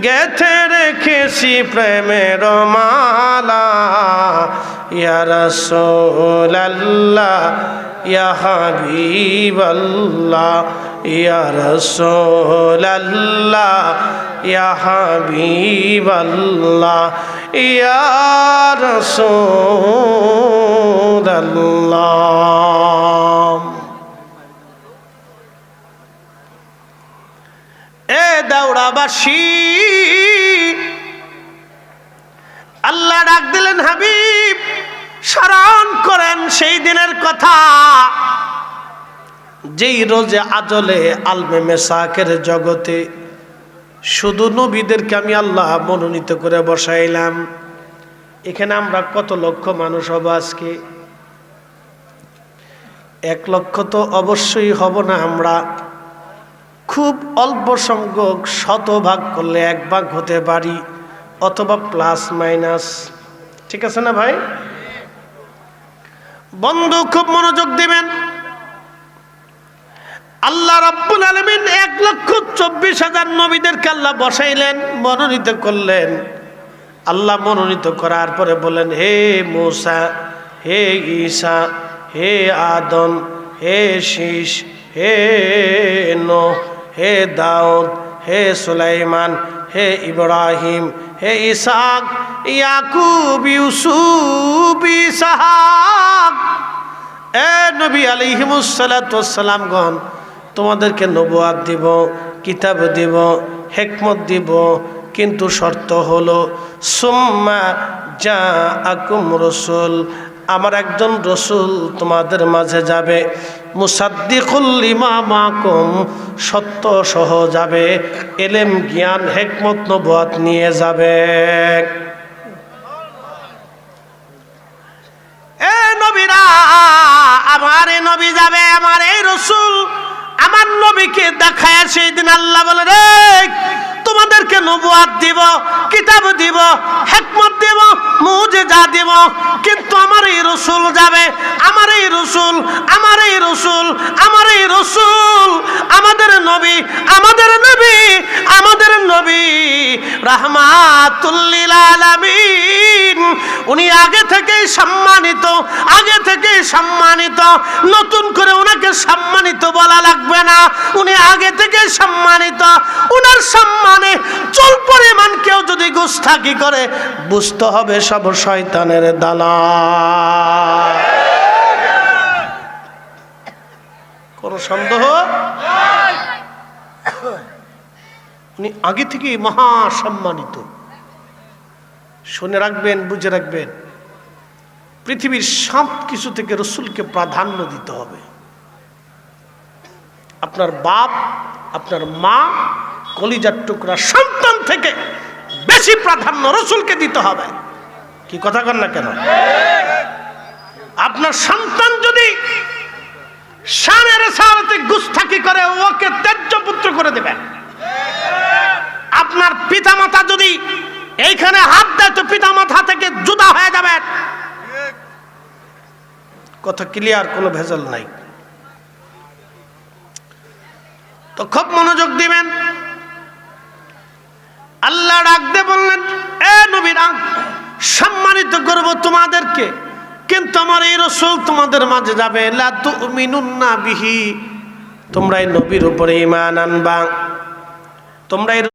গেথে রেখেছি প্রেমের মালা, ইয়া রাসূলুল্লাহ ইয়া হাবিবাল্লাহ, ইয়া রাসূলুল্লাহ ইয়া হাবিবাল্লাহ, ইয়া রাসূলুল্লাহ। এ দাউড়াবাসী, আল্লাহ ডাক দিলেন, হাবিব স্মরণ করেন সেই দিনের কথা যেই রোজে আজলে আলমে মেসাকের জগতে শুধু নবীদেরকে আমি আল্লাহ মনোনীত করে বসাইলাম। এখানে আমরা কত লক্ষ মানুষ হব আজকে? 1 লক্ষ তো অবশ্যই হব না। আমরা খুব অল্প সংখ্যক, শতভাগ করলে 1 ভাগ হতে পারি, অথবা প্লাস মাইনাস। ঠিক আছে না ভাই? বন্ধু খুব মনোযোগ দিবেন। আল্লাহ রাব্বুল আলামিন 1,24,000 নবীদেরকে আল্লাহ বসাইলেন, মনোনীত করলেন। আল্লাহ মনোনীত করার পরে বলেন, হে মূসা, হে ঈসা, হে আদম, হে শীষ, হে নূহ, হে দাউদ, হে সুলাইমান, হে ইব্রাহিম, হে ইসহাক, ইয়াকুব, ইউসুফ, ইসহাক, এ নবী আলাইহিমুস সালাতু ওয়াস সালাম গণ, তোমাদেরকে নবুয়াত দিব, কিতাব দিব, হিকমত দিব, কিন্তু শর্ত হলো সুম্মা জাআকুম রাসূল, আমার একজন রসুল তোমাদের মাঝে যাবে, মুসাদ্দিকুল লিমা মাকুম, সত্য সহ যাবে, ইলম, জ্ঞান, হিকমত, নবুয়াত নিয়ে যাবে। এ নবীরা, আমার এই নবী যাবে, আমার এই রসুল আমার নবীকে দেখায় সেই দিন আল্লাহ বলে, রে তোমাদেরকে নবুয়াত দিব, কিতাব দিব, হিকমত দিব, মুজিজা দিব, কিন্তু আমার এই রসুল যাবে, আমার এই রসুল, আমার এই রসুল, আমার এই রসুল, আমাদের নবী, আমাদের নবী, আমাদের নবী রাহমাতুল লিল আলামিন, উনি আগে থেকেই সম্মানিত, আগে থেকেই সম্মানিত, নতুন করে ওনাকে সম্মানিত বলা লাগবে না, উনি আগে থেকে সম্মানিত। উনার সম্মানে চুল পরিমাণ কেউ যদি গুস্তাখি করে, বুঝতে হবে সব শয়তানের দালাল। কোন সন্দেহ? উনি আগে থেকে মহা সম্মানিত। শুনে রাখবেন, বুঝে রাখবেন, পৃথিবীর সব কিছু থেকে রসুলকে প্রাধান্য দিতে হবে। আপনার বাপ, আপনার মা, কলিজার টুকরা সন্তান থেকে বেশি প্রাধান্য রসুলকে দিতে হবে। কি কথা কন না কেন? আপনার সন্তান যদি শানের সারাতে গুস্তাখি করে, ওকে ত্যায্য পুত্র করে দেবেন। আপনার পিতামাতা যদি এইখানে হাত দেয়, তো পিতামাতা থেকে জুদা হয়ে যাবেন। কথা ক্লিয়ার, কোনো ভেজাল নাই। তো খুব মনোযোগ দিবেন। আল্লাহ ডাকতে বললেন, এ নবীরা, সম্মানিত করব তোমাদেরকে, কিন্তু আমার এই রাসূল তোমাদের মাঝে যাবে, লা তুমিনুন্না বিহি, তোমরা এই নবীর উপরে ঈমান আনবা, তোমরা